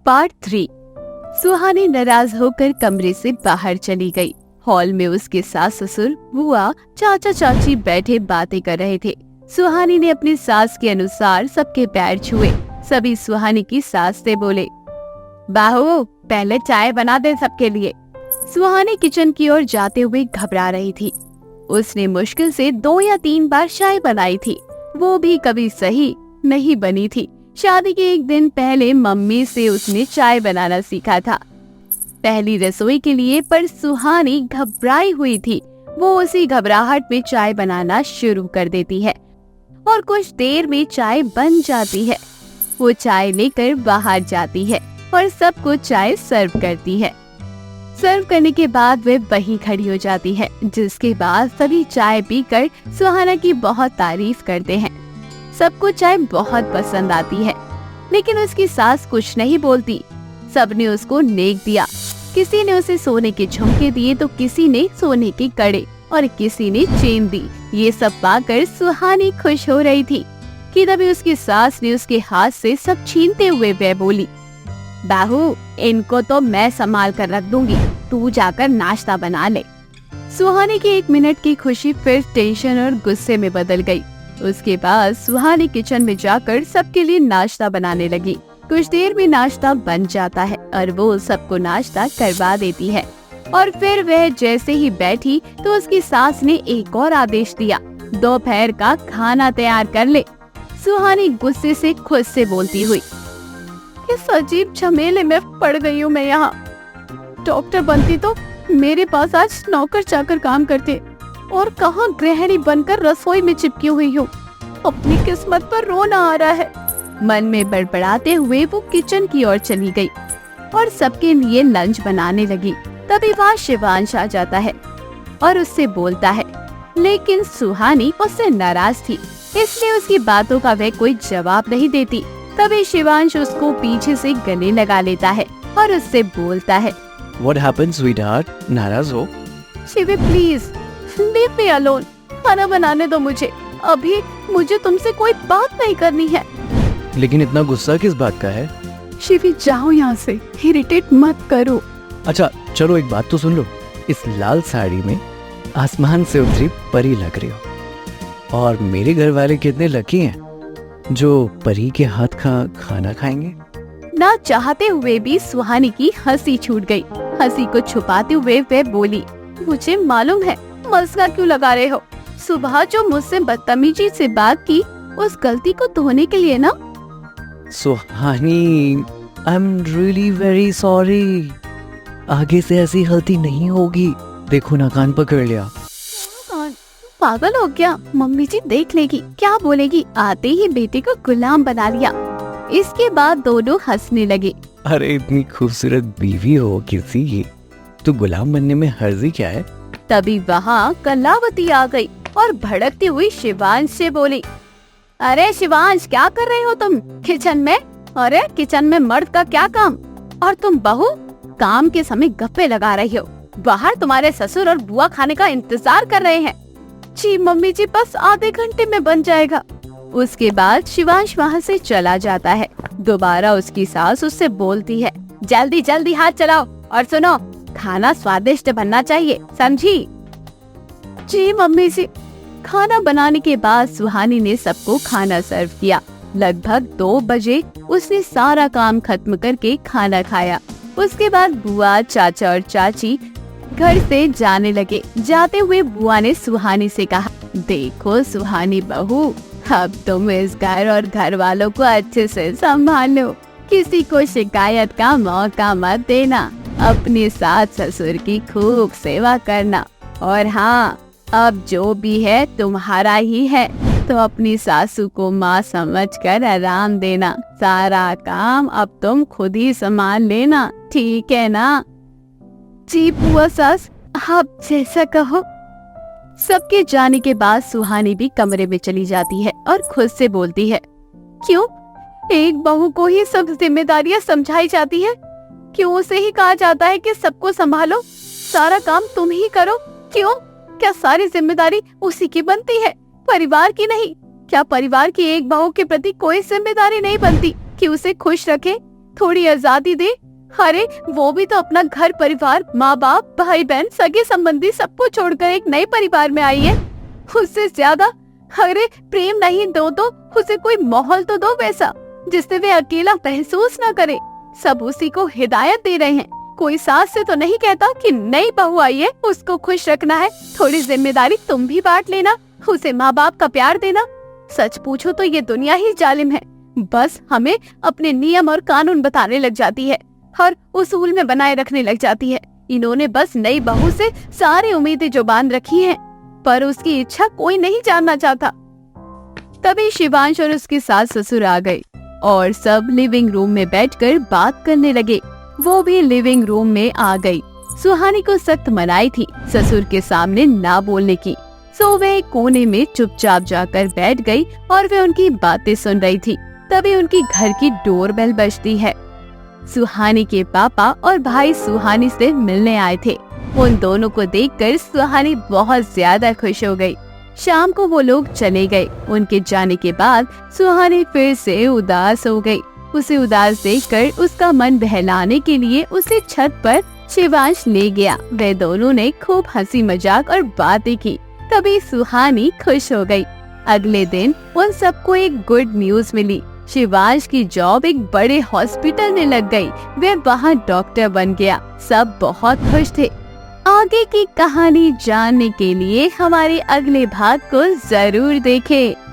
Part 3। सुहानी नाराज होकर कमरे से बाहर चली गई। हॉल में उसके सास ससुर, बुआ, चाचा चाची बैठे बातें कर रहे थे। सुहानी ने अपनी सास के अनुसार सबके पैर छुए। सभी सुहानी की सास से बोले, बाहू पहले चाय बना दे सबके लिए। सुहानी किचन की ओर जाते हुए घबरा रही थी। उसने मुश्किल से 2 या 3 बार चाय बनाई थी, वो भी कभी सही नहीं बनी थी। शादी के एक दिन पहले मम्मी से उसने चाय बनाना सीखा था, पहली रसोई के लिए। पर सुहानी घबराई हुई थी। वो उसी घबराहट में चाय बनाना शुरू कर देती है और कुछ देर में चाय बन जाती है। वो चाय लेकर बाहर जाती है और सबको चाय सर्व करती है। सर्व करने के बाद वे वहीं खड़ी हो जाती है, जिसके बाद सभी चाय पीकर सुहाना की बहुत तारीफ करते हैं। सबको चाय बहुत पसंद आती है, लेकिन उसकी सास कुछ नहीं बोलती। सबने उसको नेक दिया। किसी ने उसे सोने के झुमके दिए तो किसी ने सोने के कड़े और किसी ने चेन दी। ये सब पाकर सुहानी खुश हो रही थी कि तभी उसकी सास ने उसके हाथ से सब छीनते हुए वह बोली, बाहू इनको तो मैं संभाल कर रख दूंगी, तू जाकर नाश्ता बना ले। सुहानी की 1 मिनट की खुशी फिर टेंशन और गुस्से में बदल गई। उसके बाद सुहानी किचन में जाकर सबके लिए नाश्ता बनाने लगी। कुछ देर में नाश्ता बन जाता है और वो सबको नाश्ता करवा देती है। और फिर वह जैसे ही बैठी तो उसकी सास ने एक और आदेश दिया, दोपहर का खाना तैयार कर ले। सुहानी गुस्से से खुद से बोलती हुई, इस अजीब झमेले में पड़ गई हूँ मैं यहाँ। डॉक्टर बनती तो मेरे पास आज नौकर चाकर काम करते, और कहाँ गृहिणी बनकर रसोई में चिपकी हुई हूँ। अपनी किस्मत पर रोना आ रहा है। मन में बड़बड़ाते हुए वो किचन की ओर चली गई और सबके लिए लंच बनाने लगी। तभी वहाँ शिवांश आ जाता है और उससे बोलता है, लेकिन सुहानी उससे नाराज थी, इसलिए उसकी बातों का वह कोई जवाब नहीं देती। तभी शिवांश उसको पीछे से गले लगा लेता है और उससे बोलता है, What happened, sweetheart? नाराज हो? Shivi please leave me alone. खाना बनाने दो मुझे, अभी मुझे तुमसे कोई बात नहीं करनी है। लेकिन इतना गुस्सा किस बात का है? शिवी जाओ यहाँ से, इरिटेट मत करो। अच्छा चलो एक बात तो सुन लो, इस लाल साड़ी में आसमान से उतरी परी लग रही हो। और मेरे घर वाले कितने लकी हैं जो परी के हाथ का खाना खाएंगे। ना चाहते हुए भी सुहानी की हंसी छूट गई। हंसी को छुपाते हुए वह बोली, मुझे मालूम है मस्का क्यों लगा रहे हो। सुबह जो मुझसे बदतमीजी से बात की, उस गलती को धोने के लिए ना। Suhani, I am really very sorry. आगे से ऐसी गलती नहीं होगी। देखो ना, कान पकड़ लिया। पागल हो क्या? मम्मी जी देख लेगी, क्या बोलेगी। आते ही बेटे को गुलाम बना लिया। इसके बाद दोनों हंसने लगे। अरे इतनी खूबसूरत बीवी हो किसी की, तो गुलाम बनने में हर्जी क्या है। तभी वहाँ कलावती आ गई और भड़कती हुई शिवांश से बोली, अरे शिवांश क्या कर रहे हो तुम किचन में? अरे किचन में मर्द का क्या काम, और तुम बहू काम के समय गप्पे लगा रही हो। बाहर तुम्हारे ससुर और बुआ खाने का इंतजार कर रहे हैं। जी मम्मी जी, बस आधे घंटे में बन जाएगा। उसके बाद शिवांश वहाँ से चला जाता है। दोबारा उसकी सास उससे बोलती है, जल्दी जल्दी हाथ चलाओ और सुनो, खाना स्वादिष्ट बनना चाहिए, समझी? जी मम्मी जी। खाना बनाने के बाद सुहानी ने सबको खाना सर्व किया। लगभग 2 बजे उसने सारा काम खत्म करके खाना खाया। उसके बाद बुआ, चाचा और चाची घर से जाने लगे। जाते हुए बुआ ने सुहानी से कहा, देखो सुहानी बहू, अब तुम इस घर और घर वालों को अच्छे से संभालो। किसी को शिकायत का मौका मत देना। अपने सास ससुर की खूब सेवा करना। और हाँ, अब जो भी है तुम्हारा ही है, तो अपनी सासू को माँ समझकर आराम देना। सारा काम अब तुम खुद ही संभाल लेना, ठीक है ना? जी बुआ सास, आप जैसा कहो। सबके जाने के बाद सुहानी भी कमरे में चली जाती है और खुद से बोलती है, क्यों एक बहू को ही सब जिम्मेदारियां समझाई जाती है? क्यों उसे ही कहा जाता है कि सबको संभालो, सारा काम तुम ही करो? क्यों? क्या सारी जिम्मेदारी उसी की बनती है, परिवार की नहीं? क्या परिवार की एक बहू के प्रति कोई जिम्मेदारी नहीं बनती कि उसे खुश रखे? थोड़ी आजादी दे। अरे वो भी तो अपना घर परिवार, माँ बाप, भाई बहन, सगे संबंधी सबको छोड़कर एक नए परिवार में आई है। उससे ज्यादा अरे प्रेम नहीं दो तो उसे कोई माहौल तो दो वैसा जिससे वे अकेला महसूस न करे। सब उसी को हिदायत दे रहे हैं। कोई सास से तो नहीं कहता कि नई बहू आई है उसको खुश रखना है, थोड़ी जिम्मेदारी तुम भी बांट लेना, उसे माँ बाप का प्यार देना। सच पूछो तो ये दुनिया ही जालिम है, बस हमें अपने नियम और कानून बताने लग जाती है और उसूल में बनाए रखने लग जाती है। इन्होंने बस नई बहू से सारी उम्मीदें जो बांध रखी हैं, पर उसकी इच्छा कोई नहीं जानना चाहता। तभी शिवांश और उसके सास ससुर आ गए और सब लिविंग रूम में बैठकर बात करने लगे। वो भी लिविंग रूम में आ गई। सुहानी को सख्त मनाई थी ससुर के सामने ना बोलने की, सो वे एक कोने में चुपचाप जाकर बैठ गई और वे उनकी बातें सुन रही थी। तभी उनकी घर की डोरबेल बजती है। सुहानी के पापा और भाई सुहानी से मिलने आए थे। उन दोनों को देखकर सुहानी बहुत ज्यादा खुश हो गई। शाम को वो लोग चले गए। उनके जाने के बाद सुहानी फिर से उदास हो गई। उसे उदास देखकर उसका मन बहलाने के लिए उसे छत पर शिवांश ले गया। वे दोनों ने खूब हंसी मजाक और बातें की। तभी सुहानी खुश हो गई। अगले दिन उन सबको एक गुड न्यूज मिली। शिवांश की जॉब एक बड़े हॉस्पिटल में लग गई। वे वहाँ डॉक्टर बन गया। सब बहुत खुश थे। आगे की कहानी जानने के लिए हमारे अगले भाग को जरूर देखें।